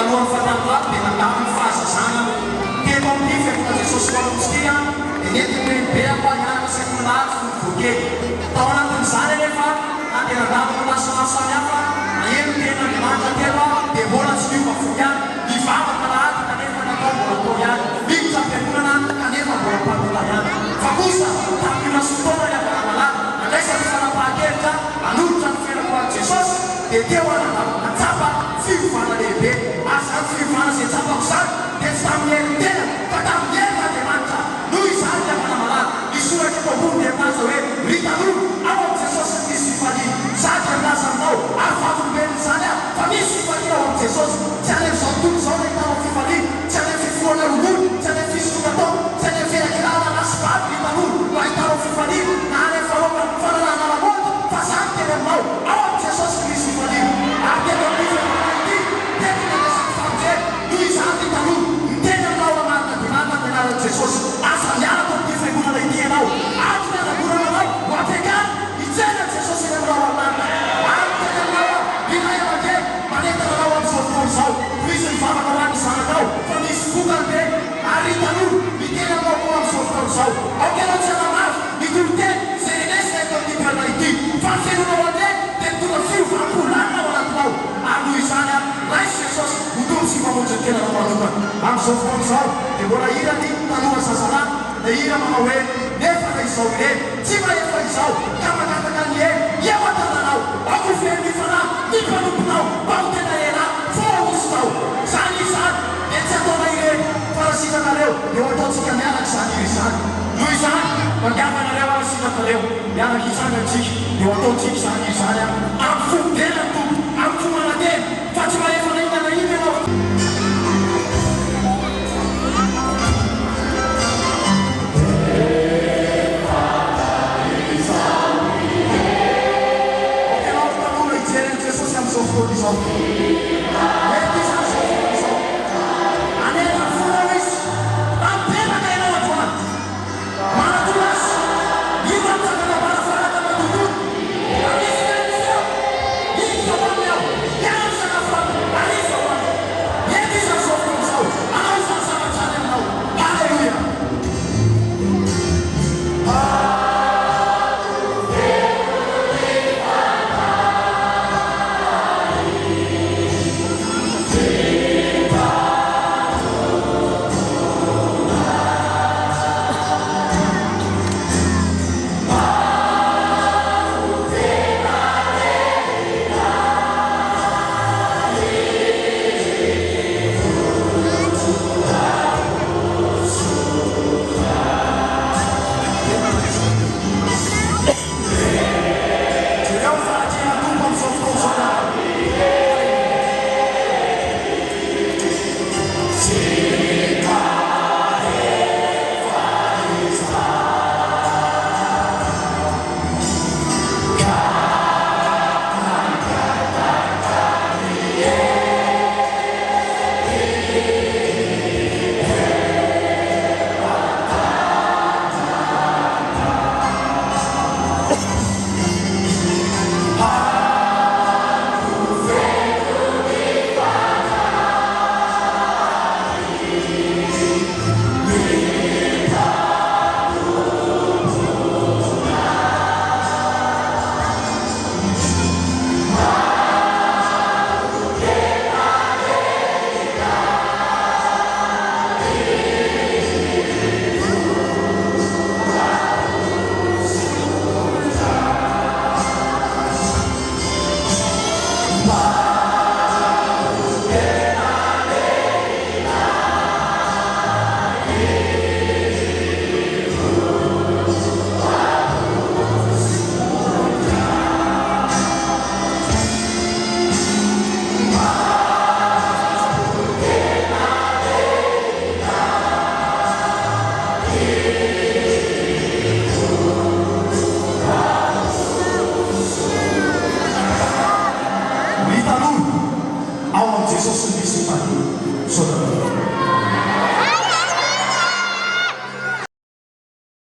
alohan'ny fatantoato dia mandaminy fahazazana telo amin'ny fiainana Jesosy manomtsika dia nentiny be apa hiaraka sekolary vokely tao anatin'izany anefa antenandaminy masamaro hafa maheno tena Andriamanitra telo dia mbola tsy miova fo ihany mivavaka lahady kanefa natao mbola atao ihany mikotra am-piangonana kanefa mbola mpanota ihany fa kosa tamin'ny masotoana iavana malaky andraisany fanapahan-kevitra hanolotra ny fiainako an'i Jesosy dia teo atsapa fiovana lehibe azany fiovana izay tsapako izany dia tsy tamin'ny heriny tena fa tamin'ny heriny Andriamanitra noho izany iavana malaky misoratra eto ambony dia milaza hoe ry tanora ao amin'i Jesosy misy fifaliana sady milaza aminao ary vatolombelona izany aho fa misy fifaliana ao amin'i Jesosy tsy any amin'izao tontolo izao ny hitanao fifaliana tsy any amin'ny fifohana ronono tsy any amin'ny fisotrogatao tsy any amin'ny fiarakirana lasivady ny tanora no ahitanao fifaliana na any amin'ny fanalana lamaody fa zany teny aminao ao amin'i Jesosy misy fifaliana ary teto amin'ny fiarakirana ity tena nanesany famonjena noho izany ny tanora miteny aminao ramarina Andriamanitra ny anaran'i Jesosy aza mianatra amin'ity fiangonana ity ianao ary mianagorana anao ho ampiakany hijena Jesosy eny aminao ramarina ary teny aminao ilay aman-dreny manentana anao amin'izao fotoana izao misy mivavaka ho an'ny zanakao fa misy vokany be ary tanora miteny aminao koa amin'izao fotoana izao aokenao tsy anamazy mitolo-teny izay renesina eto amin'ny toerana ity fa ny fiainonao andre dia mitondra fiovanam-polanina ao anatinao ary noho izany raisy Jesosy hotono sy mamonjy ny tenanao manokana amin'izao fotoana izao dia mbola irany tanora zazalahy dia ira manao hoe nefa na izao ireny tsy mahefa izao ka magataka ny eny eo an-tananao ako feno ny fanahy ny mpanomponao mba ho tena ela fo misy tao izany izany dia tsy ataona ireny farasitanareo dia ho ataontsika mianaka izany iri izany noho izany mandiavanareo arasitanareo mianaka izany amintsika dia ho ataontsika izany iri izany amin'ny fombelany tompo amin'ny fomanateny